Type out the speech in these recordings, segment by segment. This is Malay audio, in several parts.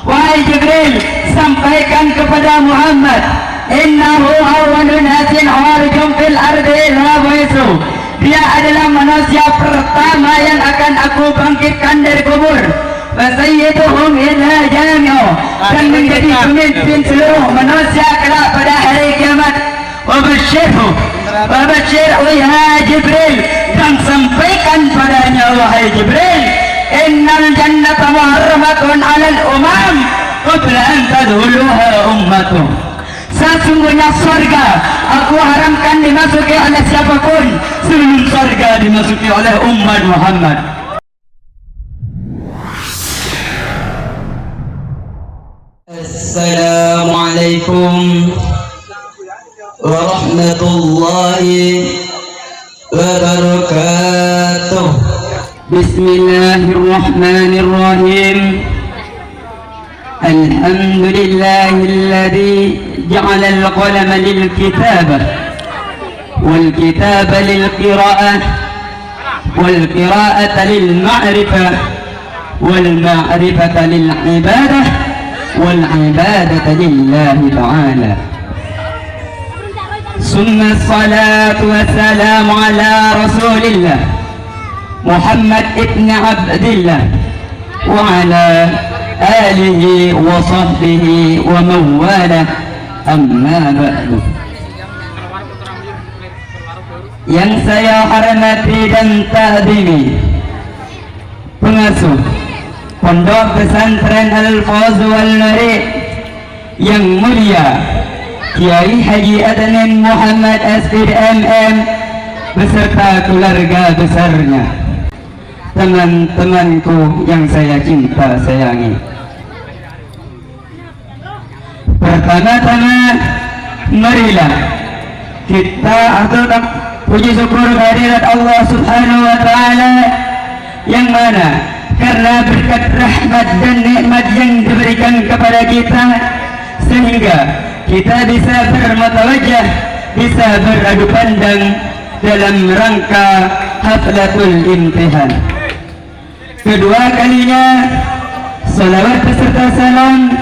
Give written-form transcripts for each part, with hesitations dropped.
wahai Jibril, sampaikan kepada Muhammad, innahu awwalun nasin kharijun fil ardi la baisu. Dia adalah manusia pertama yang akan aku bangkitkan dari kubur. Fasayyiduhum ila jami'u, dan menjadi pemimpin seluruh manusia kelak pada hari kiamat. Wabashirhu, ya Jibril, dan sampaikan padanya wahai Jibril, innal jannata muharramatun 'alal umam qabla an tadkhuluha ummatuh. Sesungguhnya surga aku haramkan dimasuki oleh siapapun sebelum surga dimasuki oleh umat Muhammad. Assalamualaikum warahmatullahi wabarakatuh. Bismillahirrahmanirrahim. Alhamdulillahilladzi ja'ala al-qalama lil-kitabah wal-kitaba lil-qira'ah wal-qira'ata lil-ma'rifah wal-ma'rifata lil-ibadah wal-ibadata lillahi ta'ala. Summa as-salatu was-salamu ala rasulillah Muhammad ibn Abdillah wa ala alihi wa sahbihi wa mawalah, amma ba'du. Yang saya hormati dan ta'zimi pengasuh Pondok Pesantren Al-Fawz Wal-Nuri yang mulia Kiai Haji Adnan Muhammad Asfir MM beserta keluarga besarnya, teman-temanku yang saya cinta sayangi. Pertama-tama marilah kita aturkan puji syukur kehadirat Allah Subhanahu wa taala, yang mana karena berkat rahmat dan nikmat yang diberikan kepada kita sehingga kita bisa bermutawajjah, bisa beradu pandang dalam rangka haflatul imtihan. Kedua kalinya salawat beserta salam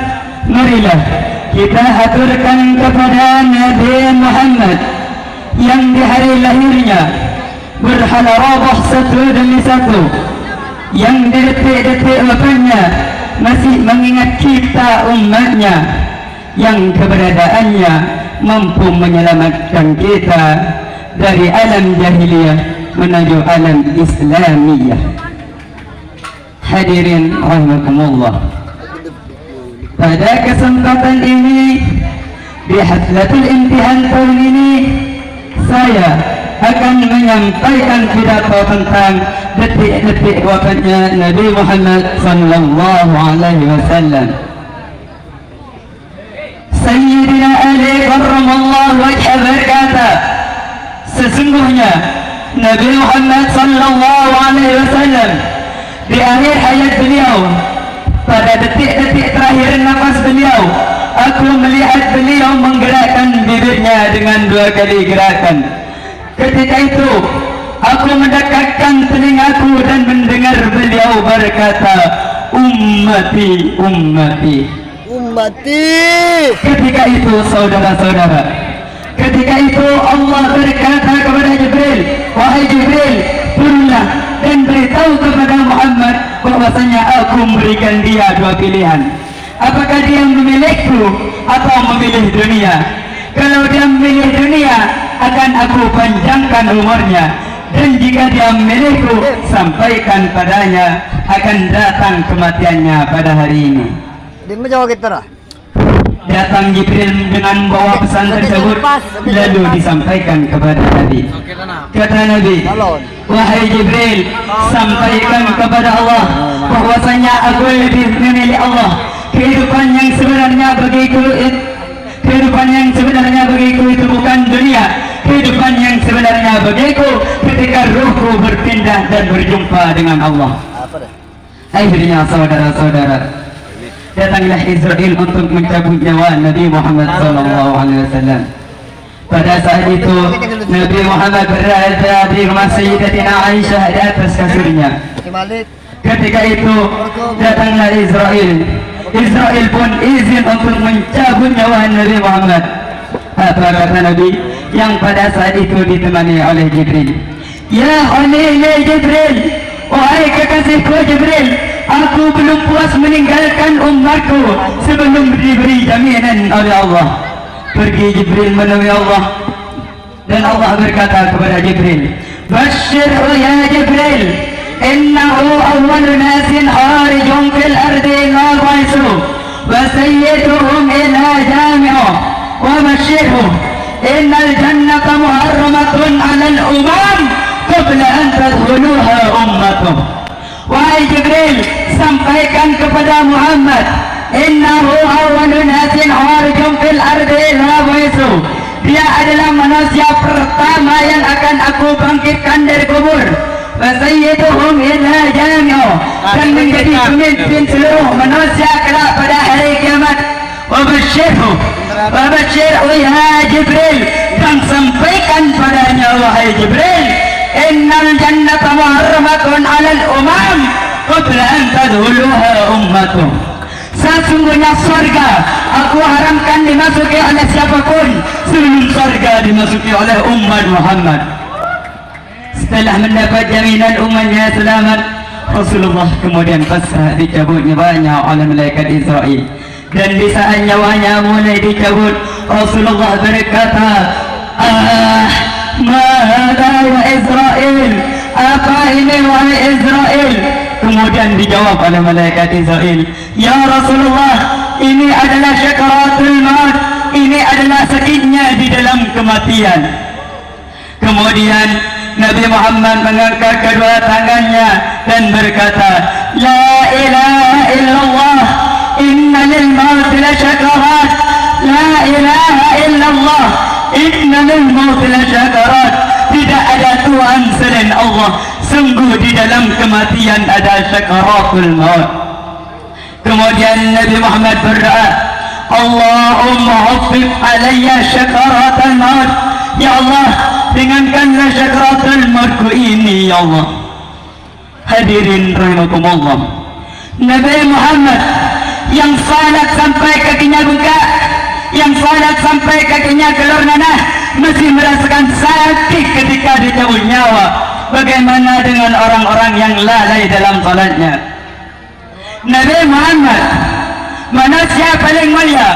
marilah kita aturkan kepada Nabi Muhammad yang di hari lahirnya berhala rabah satu demi satu, yang di detik-detik wafatnya masih mengingat kita umatnya, yang keberadaannya mampu menyelamatkan kita dari alam jahiliyah menuju alam islamiyah. Hadirin rahimakumullah, pada kesempatan ini di haflatul imtihan tahun ini saya akan menyampaikan pidato tentang detik-detik wafatnya Nabi Muhammad sallallahu alaihi wasallam. Sayyidina Ali karramallahu wajhah berkata, sesungguhnya Nabi Muhammad sallallahu alaihi wasallam di akhir hayat beliau, pada detik-detik terakhir nafas beliau, aku melihat beliau menggerakkan bibirnya dengan 2 kali gerakan. Ketika itu aku mendekatkan telingaku dan mendengar beliau berkata, ummati, ummati, ummati. Ketika itu saudara-saudara, ketika itu Allah berkata kepada Jibril, wahai Jibril, turunlah dan beritahu kepada Muhammad bahwasanya aku memberikan dia 2 pilihan. Apakah dia memilihku atau memilih dunia? Kalau dia memilih dunia, akan aku panjangkan umurnya, dan jika dia memilihku, sampaikan padanya akan datang kematiannya pada hari ini. Datang Jibril dengan bawa pesan tersebut, lalu disampaikan kepada Nabi. Kata Nabi, wahai Jibril, sampaikan kepada Allah bahwasanya aku lebih memilih Allah. Kehidupan yang sebenarnya bagiku, kehidupan yang sebenarnya bagiku itu bukan dunia. Kehidupan yang sebenarnya bagiku ketika ruhku berpindah dan berjumpa dengan Allah. Akhirnya saudara-saudara, datanglah Israel untuk mencabut nyawa Nabi Muhammad SAW. Pada saat itu Nabi Muhammad berada di rumah Sayyidatina Aisyah di atas kasurnya. Ketika itu datanglah Israel Israel pun izin untuk mencabut nyawa Nabi Muhammad. Apa kata Nabi yang pada saat itu ditemani oleh Jibril? Ya Khalil Jibril, wahai kekasihku Jibril, aku belum puas meninggalkan umatku sebelum diberi jaminan oleh Allah. Pergi Jibril menemui Allah, dan Allah berkata kepada Jibril, Bashirhu ya Jibril, innahu awwalu nasin kharijun fil ardi la baisu wa sayyiduhum ila jami'u wa bashirhu innal jannata muharramatun 'alal umam qabla an tadkhuluha ummatuh. Wahai Jibril, sampaikan kepada Muhammad, innahu awwalu nasin kharijun fil ardi la baisu, dia adalah manusia pertama yang akan aku bangkitkan dari kubur. Wasayyiduhum ila jami'u, dan menjadi pemimpin seluruh manusia kelak pada hari kiamat. Wabashirhu ya Jibril, dan sampaikan padanya wahai Jibril, innal jannata muharramatun 'alal umam qabla an tadkhuluha ummatuh. Sesungguhnya surga aku haramkan dimasuki oleh siapapun sebelum surga dimasuki oleh umat Muhammad. Setelah mendapat jaminan umatnya selamat, Rasulullah kemudian pasrah dicabut nyawanya oleh malaikat Israel. Dan di saat nyawanya mulai dicabut, Rasulullah berkata, Mahada wa Israel, apa ini wahai Israel? Kemudian dijawab oleh malaikat Israel, ya Rasulullah, ini adalah syakaratul maut, ini adalah sakitnya di dalam kematian. Kemudian Nabi Muhammad mengangkat kedua tangannya dan berkata, La ilaha illallah, inna lil maut la syakarat, La ilaha illallah, inna lil maut la syakarat. Tidak ada Tuhan selain Allah, sungguh di dalam kematian ada syakaratul maut. Kemudian Nabi Muhammad berdoa, Allahumma hafif alayya syakaratul maut, ya Allah, ringankanlah syakaratul mautku ini ya Allah. Hadirin rahimakumullah, Nabi Muhammad yang salat sampai kakinya bengkak, yang salat sampai kakinya keluar nanah, masih merasakan sakit ketika dicabut nyawa. Bagaimana dengan orang-orang yang lalai dalam salatnya? Nabi Muhammad, manusia paling mulia,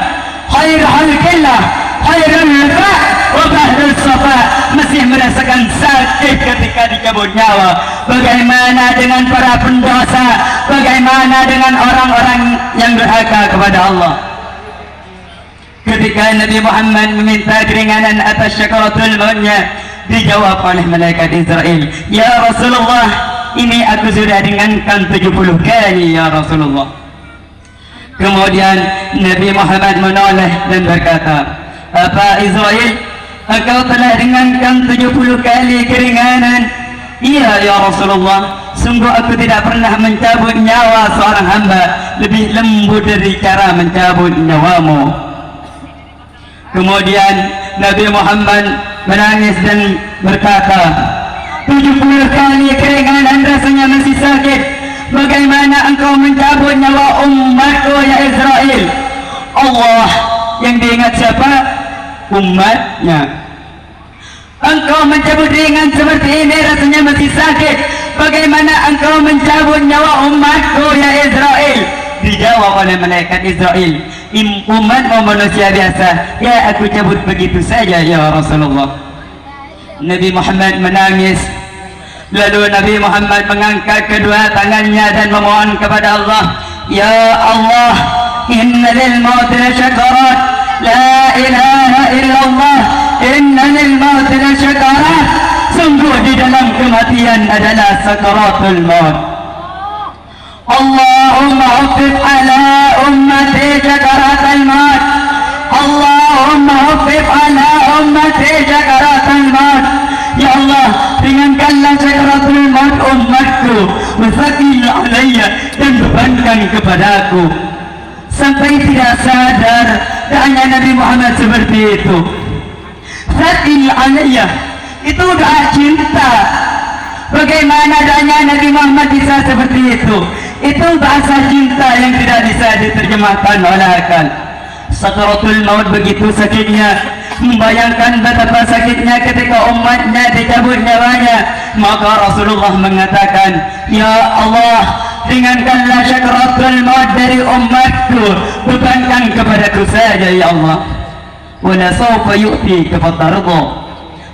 khair khalqillah, khairul liqa wa bahrul safa, masih merasakan sakit ketika dicabut nyawa. Bagaimana dengan para pendosa? Bagaimana dengan orang-orang yang durhaka kepada Allah? Ketika Nabi Muhammad meminta keringanan atas syakaratul mautnya, dijawab oleh malaikat Israel, ya Rasulullah, ini aku sudah ringankan 70 kali ya Rasulullah. Kemudian Nabi Muhammad menoleh dan berkata, apa Israel, engkau telah ringankan 70 kali keringanan? Iya ya Rasulullah, sungguh aku tidak pernah mencabut nyawa seorang hamba lebih lembut dari cara mencabut nyawamu. Kemudian Nabi Muhammad menangis dan berkata, 70 kali keringanan rasanya masih sakit, bagaimana engkau mencabut nyawa umatku ya Israel? Allah yang diingat siapa? Umatnya. Engkau mencabut ringan seperti ini rasanya masih sakit, bagaimana engkau mencabut nyawa umatku ya Israel? Dijawab oleh malaikat Israel, umatmu manusia biasa, ya aku cabut begitu saja ya Rasulullah. Nabi Muhammad menangis. Lalu Nabi Muhammad mengangkat kedua tangannya dan memohon kepada Allah, ya Allah, inna lil maut la syakarat, la ilaha illallah, inna lil maut la syakarat, sungguh di dalam kematian adalah sakaratul maut. Allahumma hafif ala ummati syakaratul maut, Allahumma hafif ala ummati syakaratul maut. Ya Allah, ringankanlah syakaratul maut umatku, wasaqil alayya, dan bebankan kepadaku. Sampai tidak sadar doanya Nabi Muhammad seperti itu. Wasaqil alayya itu doa cinta. Bagaimana doanya Nabi Muhammad bisa seperti itu? Itu bahasa cinta yang tidak bisa diterjemahkan oleh akal. Sakaratul maut begitu sakitnya, membayangkan betapa sakitnya ketika umatnya dicabut nyawanya. Maka Rasulullah mengatakan, ya Allah, ringankanlah sakaratul maut dari umatku, bukankan kepadaku saja ya Allah. Wala sawfa yu'tika fatarda.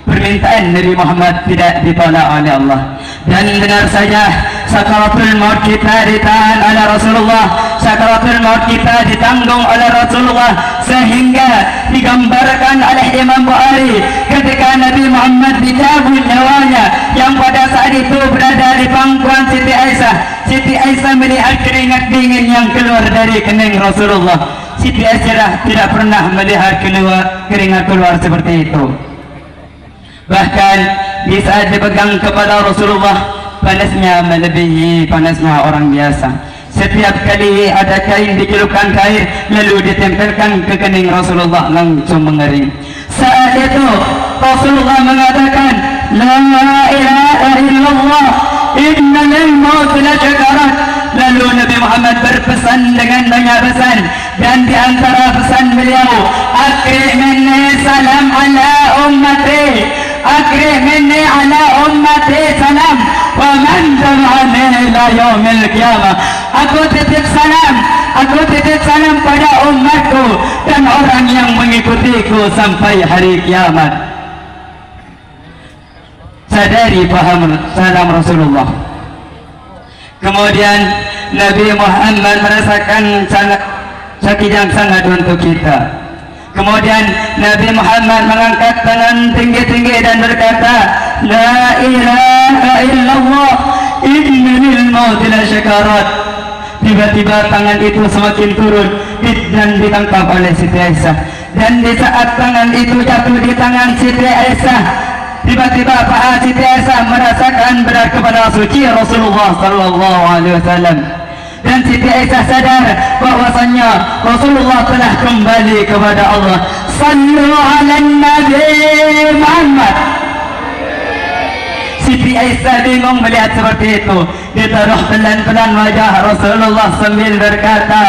Permintaan Nabi Muhammad tidak ditolak oleh Allah. Dan benar saja sakaratul maut kita ditahan oleh Rasulullah, sakaratul maut kita ditanggung oleh Rasulullah, sehingga digambarkan oleh Imam Bukhari ketika Nabi Muhammad dicabut nyawanya, yang pada saat itu berada di pangkuan Siti Aisyah. Siti Aisyah melihat keringat dingin yang keluar dari kening Rasulullah. Siti Aisyah tidak pernah melihat keringat keluar seperti itu. Bahkan di saat dipegang kepada Rasulullah, panasnya melebihi panasnya orang biasa. Setiap kali ada kain dicelupkan ke air lalu ditempelkan ke kening Rasulullah, langsung mengering. Saat itu Rasulullah mengatakan, la ilaha illallah, inna lil maut la syakarat. Lalu Nabi Muhammad berpesan dengan banyak pesan, dan di antara pesan beliau, akrim minni salam ala ummati, akrim minni ala ummati salam, wa man tabi'ani ila yaumil qiyamah. Aku titip salam pada umatku dan orang yang mengikutiku sampai hari kiamat. Sadari paham salam Rasulullah. Kemudian Nabi Muhammad merasakan sangat sakit yang sangat untuk kita. Kemudian Nabi Muhammad mengangkat tangan tinggi-tinggi dan berkata, la ilaha illallah, inna lil maut la syakarat. Tiba-tiba tangan itu semakin turun dan ditangkap oleh Siti Aisyah. Dan di saat tangan itu jatuh di tangan Siti Aisyah, tiba-tiba paha Siti Aisyah merasakan berat kepada suci Rasulullah sallallahu alaihi wasallam. Dan Siti Aisyah sadar bahwasanya Rasulullah telah kembali kepada Allah. Sallu ala Nabi Muhammad. Siti Aisyah bingung melihat seperti itu. Ditaruh pelan-pelan wajah Rasulullah sambil berkata,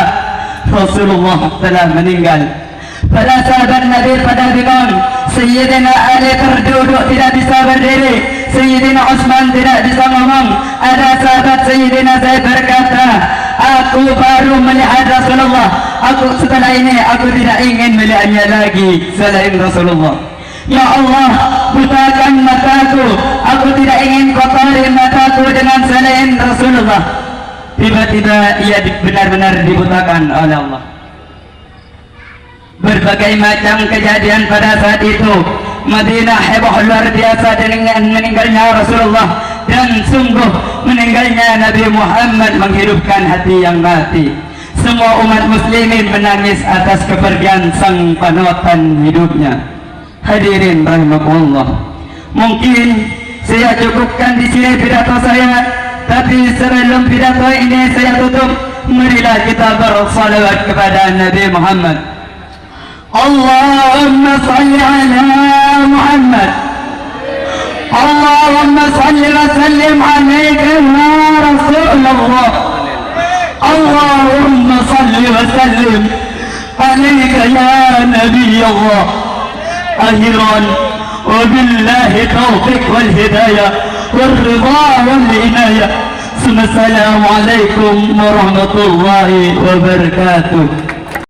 Rasulullah telah meninggal. Para sahabat Nabi pada bingung. Sayyidina Ali terduduk tidak bisa berdiri, Sayyidina Utsman tidak bisa ngomong. Ada sahabat Sayyidina Zaid berkata, aku baru melihat Rasulullah, setelah ini aku tidak ingin melihatnya lagi selain Rasulullah. Ya Allah, butakan mataku, aku tidak ingin kotori mataku dengan selain Rasulullah. Tiba-tiba ia benar-benar dibutakan oleh Allah. Berbagai macam kejadian pada saat itu. Madinah heboh luar biasa dengan meninggalnya Rasulullah, dan sungguh meninggalnya Nabi Muhammad menghidupkan hati yang mati. Semua umat muslimin menangis atas kepergian sang panutan hidupnya. Hadirin rahimakumullah, mungkin saya cukupkan di sini pidato saya, tapi sebelum pidato ini saya tutup, marilah kita bersalawat kepada Nabi Muhammad. Allahumma salli ala Muhammad, Allahumma salli wa sallim alaika ya Rasulullah, Allahumma salli wa sallim alaika ya Nabi Allah. أخيرا وبالله التوفيق والهداية والرضا والعناية ثم السلام عليكم ورحمة الله وبركاته.